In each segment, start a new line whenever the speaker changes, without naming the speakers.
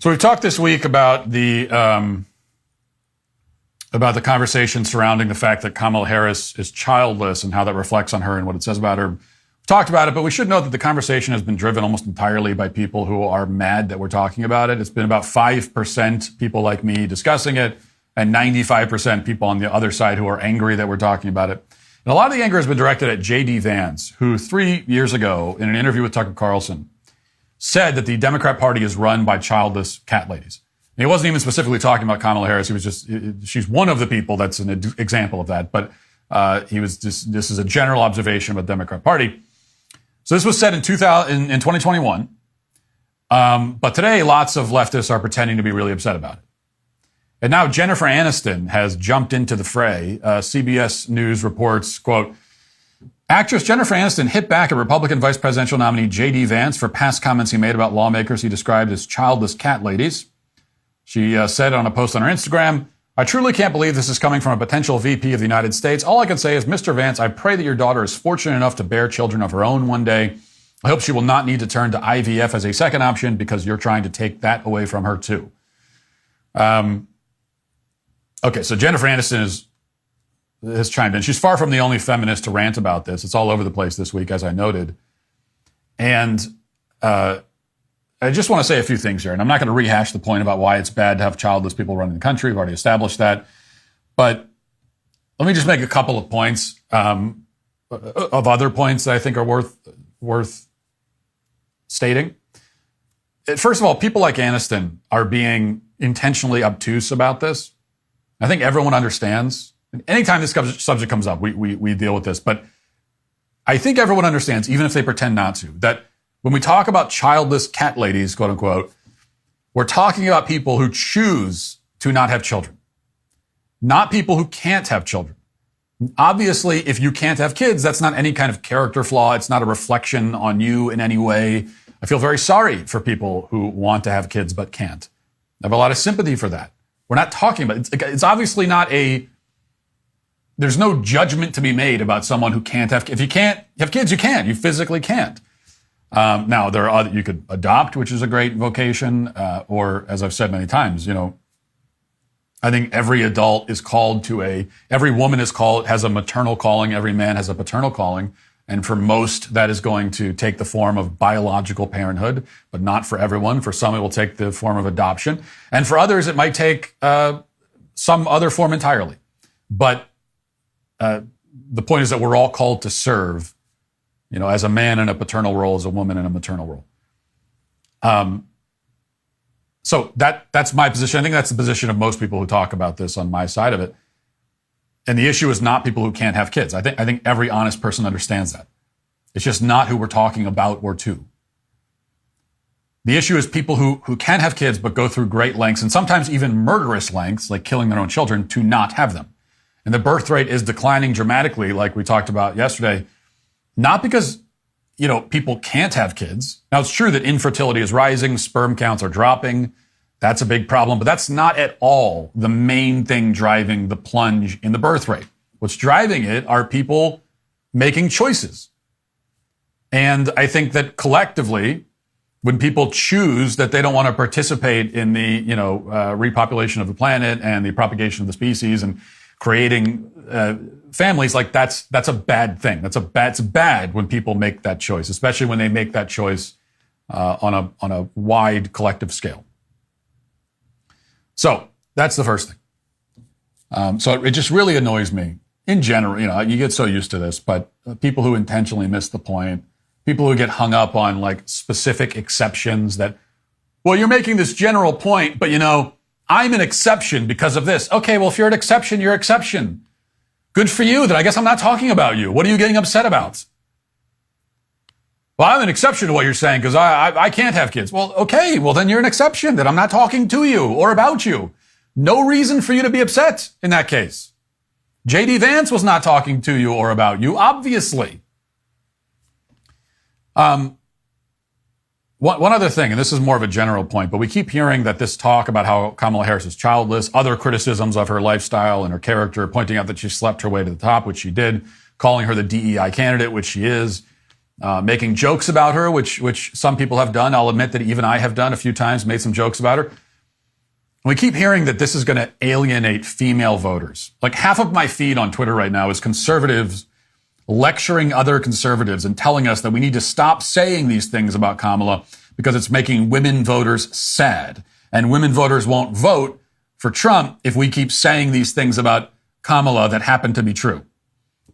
So we've talked this week about the conversation surrounding the fact that Kamala Harris is childless and how that reflects on her and what it says about her. We've talked about it, but we should note that the conversation has been driven almost entirely by people who are mad that we're talking about it. It's been about 5% people like me discussing it and 95% people on the other side who are angry that we're talking about it. And a lot of the anger has been directed at JD Vance, who 3 years ago in an interview with Tucker Carlson said that the Democrat Party is run by childless cat ladies. And he wasn't even specifically talking about Kamala Harris. He was just, she's one of the people that's an example of that. But he was just, this is a general observation of the Democrat Party. So this was said in 2021. But today, lots of leftists are pretending to be really upset about it. And now Jennifer Aniston has jumped into the fray. CBS News reports, quote, actress Jennifer Aniston hit back at Republican vice presidential nominee JD Vance for past comments he made about lawmakers he described as childless cat ladies. She said on a post on her Instagram, I truly can't believe this is coming from a potential VP of the United States. All I can say is, Mr. Vance, I pray that your daughter is fortunate enough to bear children of her own one day. I hope she will not need to turn to IVF as a second option because you're trying to take that away from her too. Okay, so Jennifer Aniston has chimed in. She's far from the only feminist to rant about this. It's all over the place this week, as I noted. And I just want to say a few things here, and I'm not going to rehash the point about why it's bad to have childless people running the country. We've already established that. But let me just make a couple of points of other points that I think are worth stating. First of all, people like Aniston are being intentionally obtuse about this. I think everyone understands. Anytime this subject comes up, we deal with this. But I think everyone understands, even if they pretend not to, that when we talk about childless cat ladies, quote unquote, we're talking about people who choose to not have children, not people who can't have children. Obviously, if you can't have kids, that's not any kind of character flaw. It's not a reflection on you in any way. I feel very sorry for people who want to have kids but can't. I have a lot of sympathy for that. We're not talking about it. It's obviously not there's no judgment to be made about someone who can't have, if you can't have kids, you can't. You physically can't. Now, there are other, you could adopt, which is a great vocation, or as I've said many times, I think every adult is called to every woman has a maternal calling, every man has a paternal calling. And for most, that is going to take the form of biological parenthood, but not for everyone. For some, it will take the form of adoption. And for others, it might take some other form entirely. But the point is that we're all called to serve, as a man in a paternal role, as a woman in a maternal role. So that's my position. I think that's the position of most people who talk about this on my side of it. And the issue is not people who can't have kids. I think every honest person understands that. It's just not who we're talking about or to. The issue is people who can have kids but go through great lengths and sometimes even murderous lengths, like killing their own children, to not have them. And the birth rate is declining dramatically, like we talked about yesterday, not because, people can't have kids. Now, it's true that infertility is rising, sperm counts are dropping. That's a big problem, but that's not at all the main thing driving the plunge in the birth rate. What's driving it are people making choices. And I think that collectively, when people choose that they don't want to participate in the, repopulation of the planet and the propagation of the species and creating families, like that's a bad thing. It's bad when people make that choice, especially when they make that choice on a wide collective scale. So that's the first thing. So it just really annoys me in general. You get so used to this, but people who intentionally miss the point, people who get hung up on like specific exceptions that, well, you're making this general point, but I'm an exception because of this. Okay, well, if you're an exception, you're an exception. Good for you. Then I guess I'm not talking about you. What are you getting upset about? Well, I'm an exception to what you're saying because I can't have kids. Well, okay, well, then you're an exception. Then I'm not talking to you or about you. No reason for you to be upset in that case. JD Vance was not talking to you or about you, obviously. One other thing, and this is more of a general point, but we keep hearing that this talk about how Kamala Harris is childless, other criticisms of her lifestyle and her character, pointing out that she slept her way to the top, which she did, calling her the DEI candidate, which she is, making jokes about her, which some people have done. I'll admit that even I have done a few times, made some jokes about her. We keep hearing that this is going to alienate female voters. Like half of my feed on Twitter right now is conservatives lecturing other conservatives and telling us that we need to stop saying these things about Kamala because it's making women voters sad. And women voters won't vote for Trump if we keep saying these things about Kamala that happen to be true.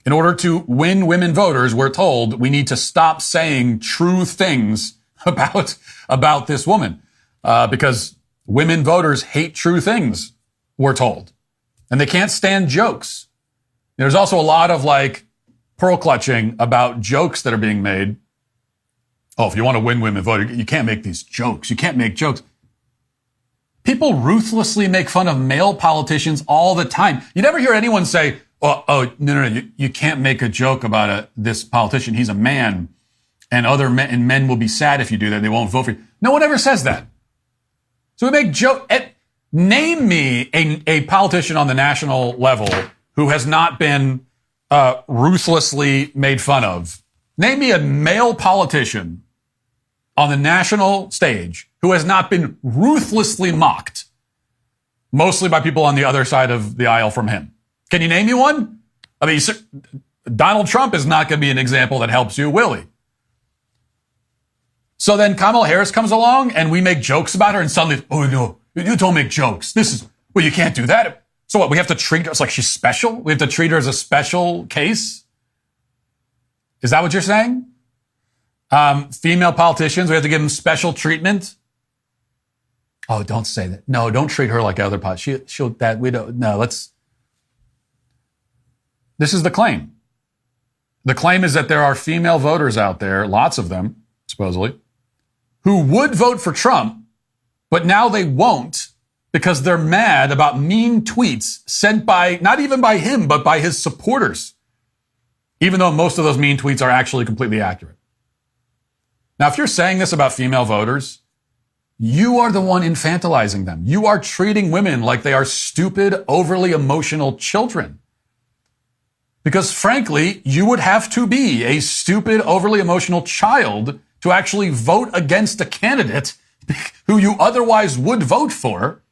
In order to win women voters, we're told we need to stop saying true things about this woman because women voters hate true things, we're told. And they can't stand jokes. There's also a lot of pearl clutching about jokes that are being made. Oh, if you want to win women voters, you can't make these jokes. You can't make jokes. People ruthlessly make fun of male politicians all the time. You never hear anyone say, no, you can't make a joke about this politician. He's a man, and other men will be sad if you do that. They won't vote for you. No one ever says that. So we make joke. Name me a politician on the national level who has not been ruthlessly made fun of. Name me a male politician on the national stage who has not been ruthlessly mocked, mostly by people on the other side of the aisle from him. Can you name me one? I mean, Donald Trump is not going to be an example that helps you, will he? So then Kamala Harris comes along and we make jokes about her and suddenly, oh no, you don't make jokes. You can't do that. So what, we have to treat her like she's special? We have to treat her as a special case? Is that what you're saying? Female politicians, we have to give them special treatment? Oh, don't say that. No, don't treat her like other politicians. This is the claim. The claim is that there are female voters out there, lots of them, supposedly, who would vote for Trump, but now they won't because they're mad about mean tweets sent by, not even by him, but by his supporters, even though most of those mean tweets are actually completely accurate. Now, if you're saying this about female voters, you are the one infantilizing them. You are treating women like they are stupid, overly emotional children. Because frankly, you would have to be a stupid, overly emotional child to actually vote against a candidate who you otherwise would vote for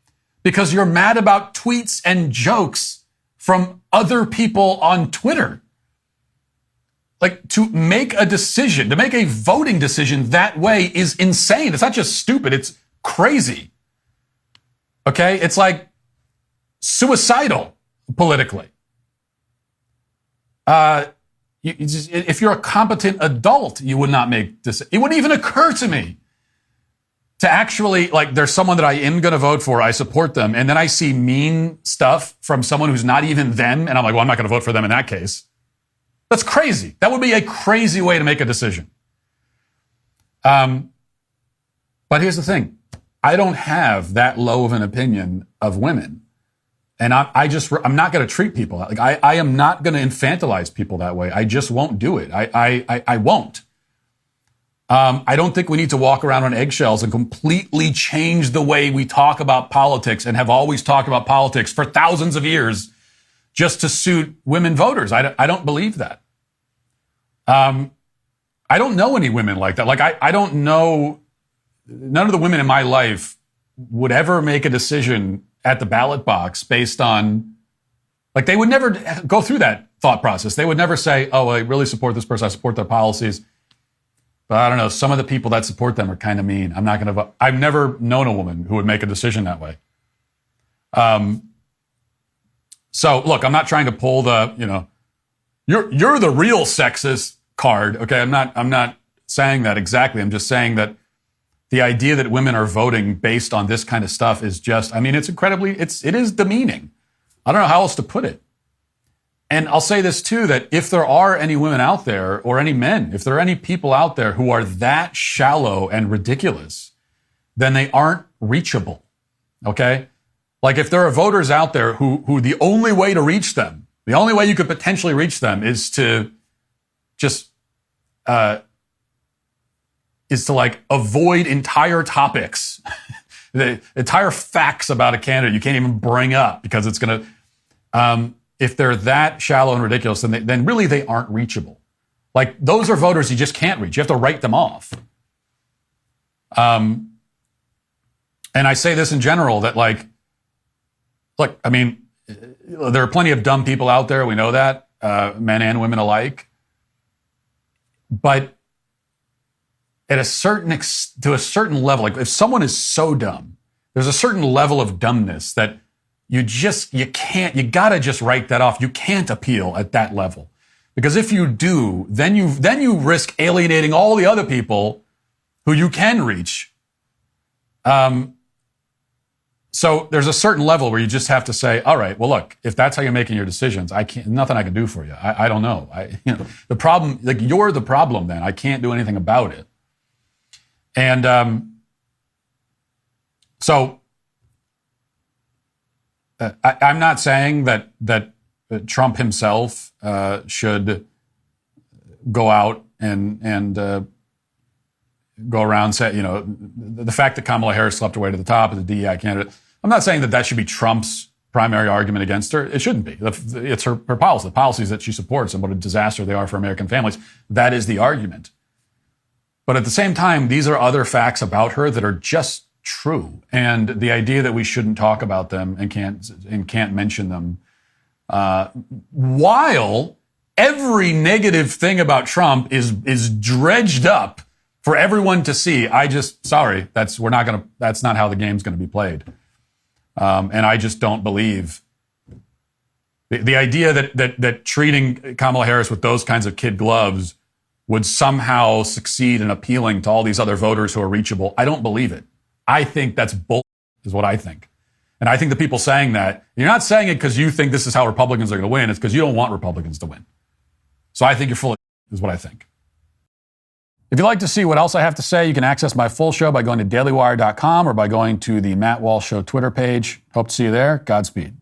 because you're mad about tweets and jokes from other people on Twitter. Like, to make a decision, to make a voting decision that way is insane. It's not just stupid, it's crazy. Okay? It's like suicidal politically. If you're a competent adult, you would not make this. It wouldn't even occur to me to actually, there's someone that I am going to vote for, I support them, and then I see mean stuff from someone who's not even them, and I'm like, well, I'm not going to vote for them in that case. That's crazy. That would be a crazy way to make a decision. But here's the thing. I don't have that low of an opinion of women. And I'm not going to treat people like I am not going to infantilize people that way. I just won't do it. I won't. I don't think we need to walk around on eggshells and completely change the way we talk about politics and have always talked about politics for thousands of years just to suit women voters. I don't believe that. I don't know any women like that. I don't know, none of the women in my life would ever make a decision at the ballot box based on, they would never go through that thought process. They would never say, oh, I really support this person. I support their policies. But I don't know, some of the people that support them are kind of mean. I'm not going to vote. I've never known a woman who would make a decision that way. So look, I'm not trying to pull the, you're the real sexist card. Okay. I'm not saying that exactly. I'm just saying that the idea that women are voting based on this kind of stuff is just, it is demeaning. I don't know how else to put it. And I'll say this too, that if there are any women out there or any men, if there are any people out there who are that shallow and ridiculous, then they aren't reachable. Okay. If there are voters out there who the only way to reach them, the only way you could potentially reach them is to just, avoid entire topics, the entire facts about a candidate you can't even bring up because it's going to, if they're that shallow and ridiculous, then really they aren't reachable. Like, those are voters you just can't reach. You have to write them off. And I say this in general, that like, look, I mean, there are plenty of dumb people out there. We know that, men and women alike. But to a certain level, like if someone is so dumb, there's a certain level of dumbness that you gotta just write that off. You can't appeal at that level. Because if you do, then you risk alienating all the other people who you can reach. So there's a certain level where you just have to say, all right, well, look, if that's how you're making your decisions, nothing I can do for you. I don't know. The problem, like, you're the problem then. I can't do anything about it. And so I'm not saying that Trump himself should go out and go around say, the fact that Kamala Harris slept her way to the top as a DEI candidate. I'm not saying that should be Trump's primary argument against her. It shouldn't be. It's her policy, the policies that she supports and what a disaster they are for American families. That is the argument. But at the same time, these are other facts about her that are just true. And the idea that we shouldn't talk about them and can't mention them, while every negative thing about Trump is dredged up for everyone to see. That's not how the game's going to be played. And I just don't believe the idea that treating Kamala Harris with those kinds of kid gloves would somehow succeed in appealing to all these other voters who are reachable. I don't believe it. I think that's bull, is what I think. And I think the people saying that, you're not saying it because you think this is how Republicans are going to win. It's because you don't want Republicans to win. So I think you're full of is what I think. If you'd like to see what else I have to say, you can access my full show by going to dailywire.com or by going to the Matt Walsh Show Twitter page. Hope to see you there. Godspeed.